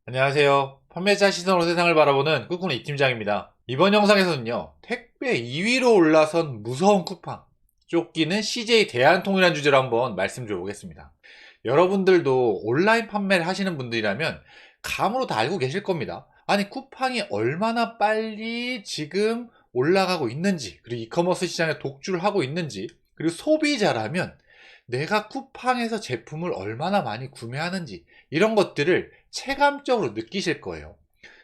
안녕하세요. 판매자 시선으로 세상을 바라보는 꾸꾸는 이 팀장입니다. 이번 영상에서는요, 택배 2위로 올라선 무서운 쿠팡, 쫓기는 CJ 대한통이라는 주제로 한번 말씀드려보겠습니다. 여러분들도 온라인 판매를 하시는 분들이라면 감으로 다 알고 계실 겁니다. 아니, 쿠팡이 얼마나 빨리 지금 올라가고 있는지, 그리고 이커머스 시장에 독주를 하고 있는지, 그리고 소비자라면 내가 쿠팡에서 제품을 얼마나 많이 구매하는지, 이런 것들을 체감적으로 느끼실 거예요.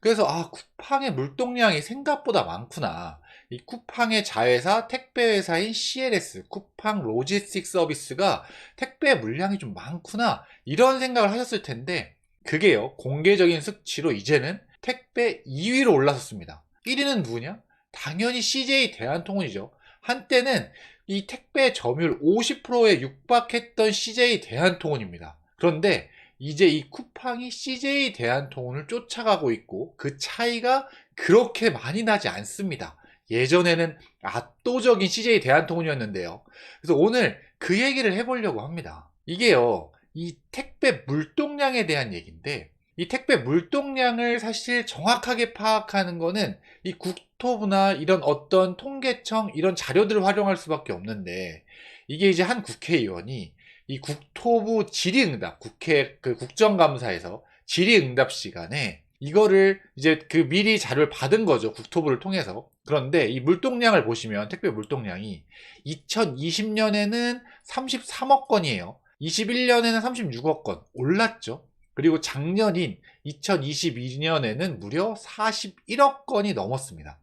그래서 쿠팡의 물동량이 생각보다 많구나. 이 쿠팡의 자회사 택배회사인 CLS, 쿠팡 로지스틱 서비스가 택배 물량이 좀 많구나. 이런 생각을 하셨을 텐데, 그게요, 공개적인 수치로 이제는 택배 2위로 올라섰습니다. 1위는 누구냐? 당연히 CJ 대한통운이죠. 한때는 이 택배 점유율 50%에 육박했던 CJ 대한통운입니다. 그런데 이제 이 쿠팡이 CJ 대한통운을 쫓아가고 있고, 그 차이가 그렇게 많이 나지 않습니다. 예전에는 압도적인 CJ 대한통운이었는데요. 그래서 오늘 그 얘기를 해보려고 합니다. 이게요, 이 택배 물동량에 대한 얘기인데, 이 택배 물동량을 사실 정확하게 파악하는 거는 이 국토부나 이런 어떤 통계청 이런 자료들을 활용할 수밖에 없는데, 이게 이제 한 국회의원이 이 국토부 질의응답, 국회 그 국정감사에서 질의응답 시간에 이거를 이제 그 미리 자료를 받은 거죠. 국토부를 통해서. 그런데 이 물동량을 보시면 택배 물동량이 2020년에는 33억 건이에요. 21년에는 36억 건 올랐죠. 그리고 작년인 2022년에는 무려 41억 건이 넘었습니다.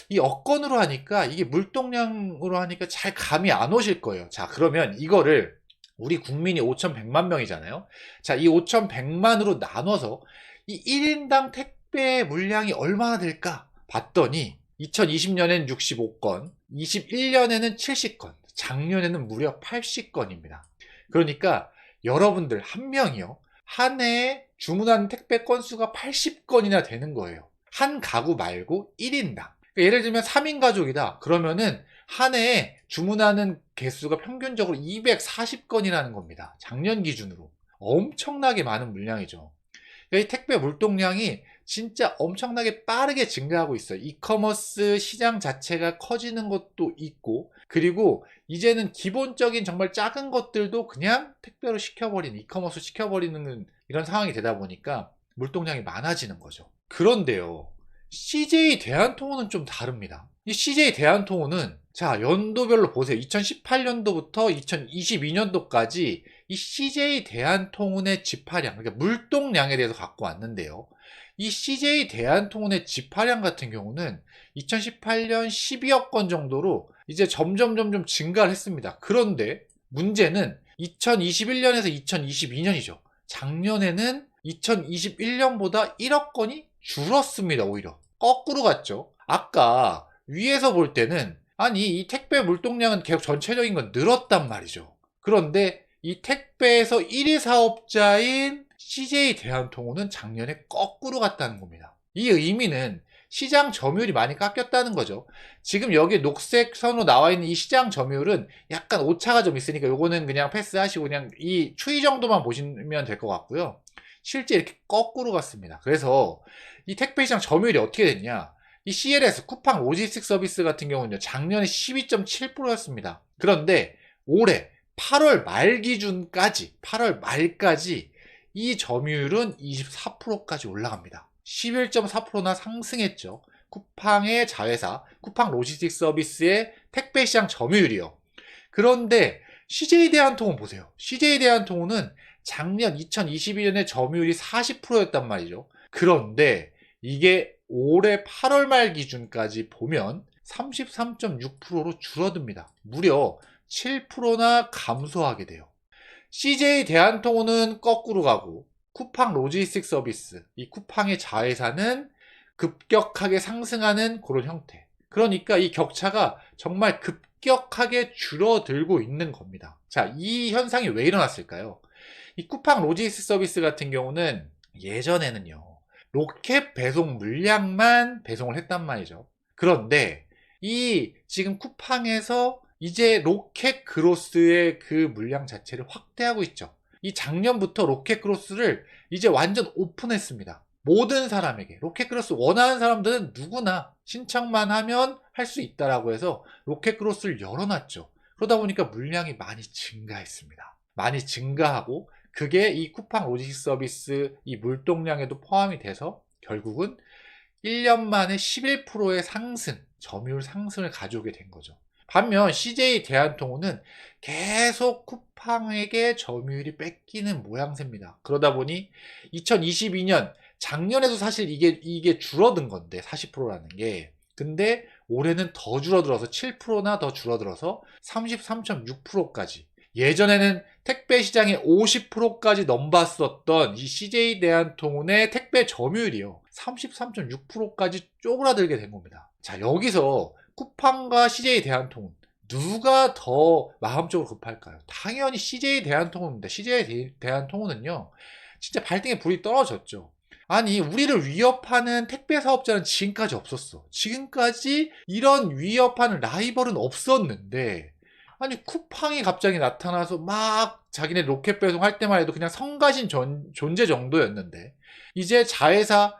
이 억건으로 하니까, 이게 물동량으로 하니까 잘 감이 안 오실 거예요. 자, 그러면 이거를 우리 국민이 5,100만 명이잖아요. 자, 이 5,100만으로 나눠서 이 1인당 택배 물량이 얼마나 될까 봤더니 2020년에는 65건, 21년에는 70건, 작년에는 무려 80건입니다. 그러니까 여러분들 한 명이요, 한 해에 주문한 택배 건수가 80건이나 되는 거예요. 한 가구 말고 1인당. 그러니까 예를 들면 3인 가족이다. 그러면은 한 해에 주문하는 개수가 평균적으로 240건이라는 겁니다. 작년 기준으로. 엄청나게 많은 물량이죠. 이 택배 물동량이 진짜 엄청나게 빠르게 증가하고 있어요. 이커머스 시장 자체가 커지는 것도 있고, 그리고 이제는 기본적인 정말 작은 것들도 그냥 택배로 시켜버리는, 이커머스 시켜버리는 이런 상황이 되다 보니까 물동량이 많아지는 거죠. 그런데요, CJ 대한통운은 좀 다릅니다. 이 CJ 대한통운은 자, 연도별로 보세요. 2018년도부터 2022년도까지 이 CJ 대한통운의 집하량, 그러니까 물동량에 대해서 갖고 왔는데요. 이 CJ 대한통운의 집하량 같은 경우는 2018년 12억 건 정도로 이제 점점 증가를 했습니다. 그런데 문제는 2021년에서 2022년이죠. 작년에는 2021년보다 1억 건이 줄었습니다. 오히려 거꾸로 갔죠. 아까 위에서 볼 때는 아니 이 택배 물동량은 계속 전체적인 건 늘었단 말이죠. 그런데 이 택배에서 1위 사업자인 CJ 대한통운은 작년에 거꾸로 갔다는 겁니다. 이 의미는 시장 점유율이 많이 깎였다는 거죠. 지금 여기 녹색 선으로 나와 있는 이 시장 점유율은 약간 오차가 좀 있으니까 요거는 그냥 패스하시고 그냥 이 추이 정도만 보시면 될 것 같고요. 실제 이렇게 거꾸로 갔습니다. 그래서 이 택배 시장 점유율이 어떻게 됐냐? 이 CLS 쿠팡 로지스틱 서비스 같은 경우는요, 작년에 12.7%였습니다. 그런데 올해 8월 말 기준까지, 8월 말까지 이 점유율은 24%까지 올라갑니다. 11.4%나 상승했죠. 쿠팡의 자회사, 쿠팡 로지스틱 서비스의 택배 시장 점유율이요. 그런데 CJ 대한통운 보세요. CJ 대한통운은 작년 2022년에 점유율이 40%였단 말이죠. 그런데 이게 올해 8월 말 기준까지 보면 33.6%로 줄어듭니다. 무려 7%나 감소하게 돼요. CJ 대한통운은 거꾸로 가고 쿠팡 로지스틱 서비스, 이 쿠팡의 자회사는 급격하게 상승하는 그런 형태. 그러니까 이 격차가 정말 급격하게 줄어들고 있는 겁니다. 자, 이 현상이 왜 일어났을까요? 이 쿠팡 로지스틱 서비스 같은 경우는 예전에는요, 로켓 배송 물량만 배송을 했단 말이죠. 그런데 이 지금 쿠팡에서 이제 로켓 그로스의 그 물량 자체를 확대하고 있죠. 이 작년부터 로켓크로스를 이제 완전 오픈했습니다. 모든 사람에게. 로켓크로스 원하는 사람들은 누구나 신청만 하면 할 수 있다라고 해서 로켓크로스를 열어놨죠. 그러다 보니까 물량이 많이 증가했습니다. 많이 증가하고 그게 이 쿠팡 로지스틱 서비스 이 물동량에도 포함이 돼서 결국은 1년 만에 11%의 상승, 점유율 상승을 가져오게 된 거죠. 반면 CJ 대한통운은 계속 쿠팡에게 점유율이 뺏기는 모양새입니다. 그러다 보니 2022년 작년에도 사실 이게 줄어든 건데 40%라는 게, 근데 올해는 더 줄어들어서 7%나 더 줄어들어서 33.6%까지, 예전에는 택배 시장의 50%까지 넘봤었던 이 CJ 대한통운의 택배 점유율이요 33.6%까지 쪼그라들게 된 겁니다. 자, 여기서 쿠팡과 CJ 대한통운 누가 더 마음적으로 급할까요? 당연히 CJ 대한통운입니다. CJ 대한통운은요 진짜 발등에 불이 떨어졌죠. 아니, 우리를 위협하는 택배 사업자는 지금까지 없었어. 지금까지 이런 위협하는 라이벌은 없었는데, 아니 쿠팡이 갑자기 나타나서 막 자기네 로켓 배송할 때만 해도 그냥 성가신 존재 정도였는데, 이제 자회사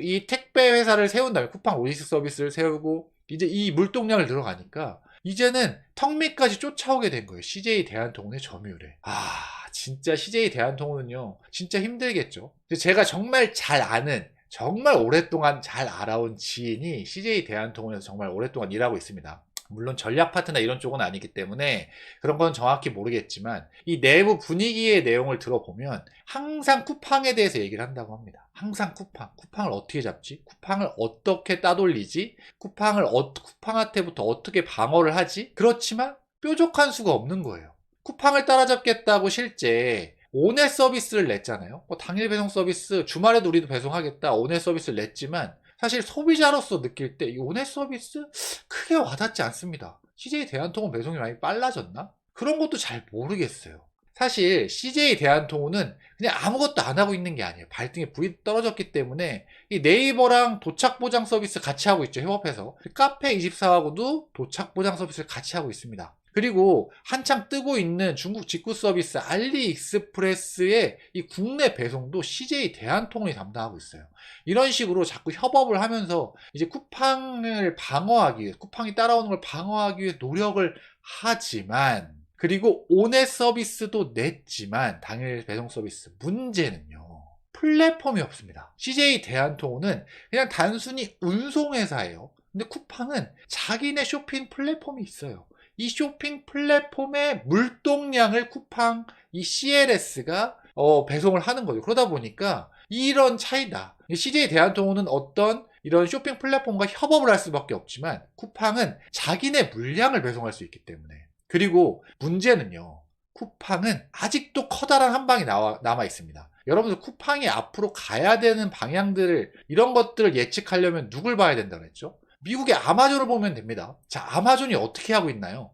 이 택배 회사를 세운 다음에 쿠팡 로지스틱 서비스를 세우고 이제 이 물동량을 늘어가니까 이제는 턱 밑까지 쫓아오게 된 거예요. CJ 대한통운의 점유율에. 진짜 CJ 대한통운은요 진짜 힘들겠죠. 제가 정말 잘 아는, 정말 오랫동안 잘 알아온 지인이 CJ 대한통운에서 정말 오랫동안 일하고 있습니다. 물론 전략 파트나 이런 쪽은 아니기 때문에 그런 건 정확히 모르겠지만 이 내부 분위기의 내용을 들어보면 항상 쿠팡에 대해서 얘기를 한다고 합니다. 항상 쿠팡을 어떻게 잡지? 쿠팡을 어떻게 따돌리지? 쿠팡한테부터 어떻게 방어를 하지? 그렇지만 뾰족한 수가 없는 거예요. 쿠팡을 따라잡겠다고 실제 오넷 서비스를 냈잖아요. 당일 배송 서비스, 주말에도 우리도 배송하겠다 오넷 서비스를 냈지만 사실 소비자로서 느낄 때 이 오넷 서비스 크게 와닿지 않습니다. CJ 대한통운 배송이 많이 빨라졌나? 그런 것도 잘 모르겠어요. 사실 CJ 대한통운은 그냥 아무것도 안 하고 있는 게 아니에요. 발등에 불이 떨어졌기 때문에 이 네이버랑 도착 보장 서비스 같이 하고 있죠. 협업해서. 카페24하고도 도착 보장 서비스를 같이 하고 있습니다. 그리고 한창 뜨고 있는 중국 직구 서비스 알리익스프레스의 이 국내 배송도 CJ 대한통운이 담당하고 있어요. 이런 식으로 자꾸 협업을 하면서 이제 쿠팡을 방어하기 위해, 쿠팡이 따라오는 걸 방어하기 위해 노력을 하지만, 그리고 오넷 서비스도 냈지만 당일 배송 서비스 문제는요 플랫폼이 없습니다. CJ 대한통운은 그냥 단순히 운송회사예요. 근데 쿠팡은 자기네 쇼핑 플랫폼이 있어요. 이 쇼핑 플랫폼의 물동량을 쿠팡 이 CLS가 배송을 하는 거죠. 그러다 보니까 이런 차이다. CJ 대한통운은 어떤 이런 쇼핑 플랫폼과 협업을 할 수밖에 없지만 쿠팡은 자기네 물량을 배송할 수 있기 때문에. 그리고 문제는요, 쿠팡은 아직도 커다란 한 방이 남아 있습니다. 여러분들 쿠팡이 앞으로 가야 되는 방향들을, 이런 것들을 예측하려면 누굴 봐야 된다고 했죠? 미국의 아마존을 보면 됩니다. 자, 아마존이 어떻게 하고 있나요?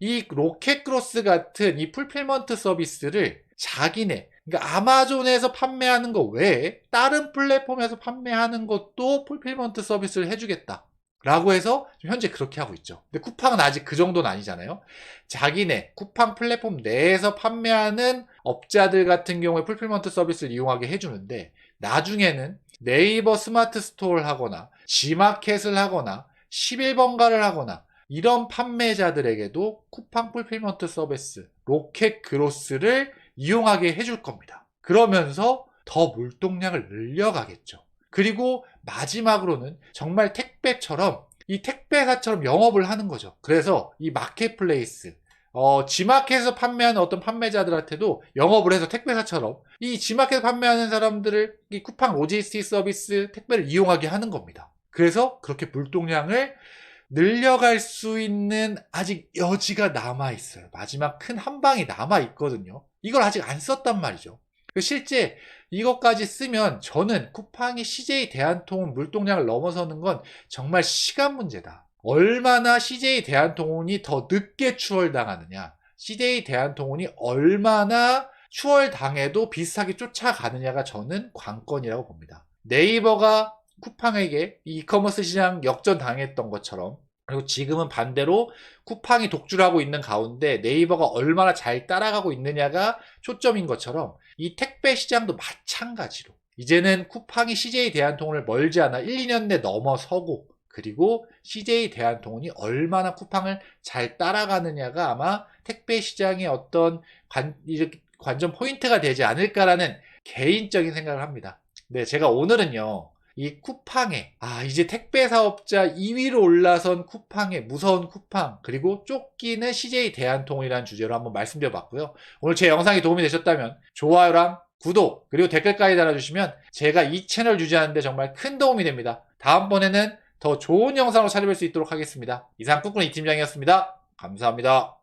이 로켓크로스 같은 이 풀필먼트 서비스를 자기네, 그러니까 아마존에서 판매하는 거 외에 다른 플랫폼에서 판매하는 것도 풀필먼트 서비스를 해주겠다 라고 해서 현재 그렇게 하고 있죠. 근데 쿠팡은 아직 그 정도는 아니잖아요. 자기네 쿠팡 플랫폼 내에서 판매하는 업자들 같은 경우에 풀필먼트 서비스를 이용하게 해주는데, 나중에는 네이버 스마트 스토어를 하거나 G마켓을 하거나 11번가를 하거나 이런 판매자들에게도 쿠팡 풀필먼트 서비스 로켓크로스를 이용하게 해줄 겁니다. 그러면서 더 물동량을 늘려가겠죠. 그리고 마지막으로는 정말 택배처럼, 이 택배사처럼 영업을 하는 거죠. 그래서 이 마켓플레이스, G마켓에서 판매하는 어떤 판매자들한테도 영업을 해서 택배사처럼 이 G마켓에서 판매하는 사람들을 이 쿠팡 로지스틱 서비스 택배를 이용하게 하는 겁니다. 그래서 그렇게 물동량을 늘려갈 수 있는 아직 여지가 남아있어요. 마지막 큰 한 방이 남아있거든요. 이걸 아직 안 썼단 말이죠. 실제 이것까지 쓰면 저는 쿠팡이 CJ 대한통운 물동량을 넘어서는 건 정말 시간 문제다. 얼마나 CJ 대한통운이 더 늦게 추월당하느냐, CJ 대한통운이 얼마나 추월당해도 비슷하게 쫓아가느냐가 저는 관건이라고 봅니다. 네이버가 쿠팡에게 이커머스 시장 역전당했던 것처럼 그리고 지금은 반대로 쿠팡이 독주를 하고 있는 가운데 네이버가 얼마나 잘 따라가고 있느냐가 초점인 것처럼 이 택배 시장도 마찬가지로 이제는 쿠팡이 CJ 대한통운을 멀지 않아 1, 2년 내 넘어서고, 그리고 CJ 대한통운이 얼마나 쿠팡을 잘 따라가느냐가 아마 택배 시장의 어떤 관전 포인트가 되지 않을까라는 개인적인 생각을 합니다. 네, 제가 오늘은요, 이 쿠팡의 이제 택배 사업자 2위로 올라선 쿠팡의 무서운 쿠팡, 그리고 쫓기는 CJ 대한통운이라는 주제로 한번 말씀드려봤고요. 오늘 제 영상이 도움이 되셨다면 좋아요랑 구독, 그리고 댓글까지 달아주시면 제가 이 채널 유지하는데 정말 큰 도움이 됩니다. 다음번에는 더 좋은 영상으로 찾아뵐 수 있도록 하겠습니다. 이상 꾸꾸는 이 팀장이었습니다. 감사합니다.